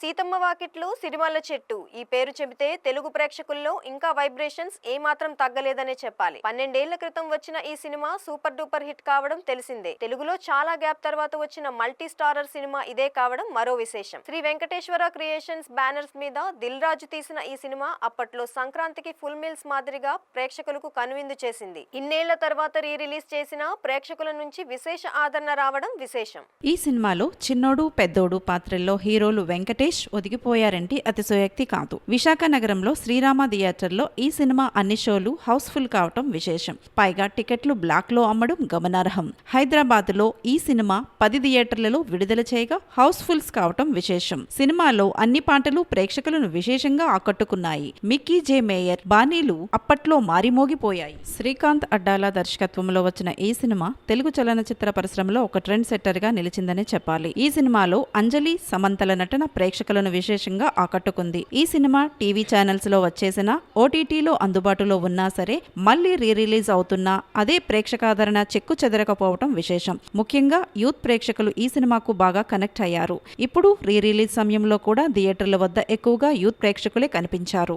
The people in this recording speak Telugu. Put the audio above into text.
సీతమ్మ వాకిట్లో సిరిమల్ల చెట్టు ఈ పేరు చెబితే తెలుగు ప్రేక్షకుల్లో ఇంకా వైబ్రేషన్స్ ఏమాత్రం తగ్గలేదనే చెప్పాలి. 12 ఏళ్ల క్రితం వచ్చిన ఈ సినిమా సూపర్ డూపర్ హిట్ కావడం తెలిసిందే. తెలుగులో చాలా గ్యాప్ తర్వాత వచ్చిన మల్టీ స్టారర్ సినిమా ఇదే కావడం మరో విశేషం. శ్రీ వెంకటేశ్వర క్రియేషన్స్ బ్యానర్స్ మీద దిల్ రాజు తీసిన ఈ సినిమా అప్పట్లో సంక్రాంతికి ఫుల్ మీల్స్ మాదిరిగా ప్రేక్షకులకు కనువిందు చేసింది. ఇన్నేళ్ల తర్వాత రీ రిలీజ్ చేసిన ప్రేక్షకుల నుంచి విశేష ఆదరణ రావడం విశేషం. ఈ సినిమాలో చిన్నోడు పెద్దోడు పాత్రల్లో హీరోలు వెంకటేష్ ఒదిగిపోయారంటే అతిశయోక్తి కాదు. విశాఖ నగరంలో శ్రీరామ థియేటర్లో ఈ సినిమా అన్ని షోలు హౌస్ఫుల్ కావటం విశేషం. పైగా టికెట్లు బ్లాక్ లో అమ్మడం గమనార్హం. హైదరాబాద్ లో ఈ సినిమా 10 థియేటర్లలో విడుదల చేయగా హౌస్ఫుల్స్ కావటం విశేషం. సినిమాలో అన్ని పాటలు ప్రేక్షకులను విశేషంగా ఆకట్టుకున్నాయి. మిక్కీ జే మేయర్ బాణీలు అప్పట్లో మారిమోగిపోయాయి. శ్రీకాంత్ అడ్డాల దర్శకత్వంలో వచ్చిన ఈ సినిమా తెలుగు చలనచిత్ర పరిశ్రమలో ఒక ట్రెండ్ సెట్టర్ గా నిలిచిందనే చెప్పాలి. ఈ సినిమాలో అంజలి సమంతల నటన ప్రేక్షకులను విశేషంగా ఆకట్టుకుంది. ఈ సినిమా టీవీ ఛానల్స్ లో వచ్చేసినా ఓటీటీలో అందుబాటులో ఉన్నా సరే మళ్లీ రీ రిలీజ్ అవుతున్నా అదే ప్రేక్షకాదరణ చెక్కు చెదరకపోవటం విశేషం. ముఖ్యంగా యూత్ ప్రేక్షకులు ఈ సినిమాకు బాగా కనెక్ట్ అయ్యారు. ఇప్పుడు రీ రిలీజ్ సమయంలో కూడా థియేటర్ల వద్ద ఎక్కువగా యూత్ ప్రేక్షకులే కనిపించారు.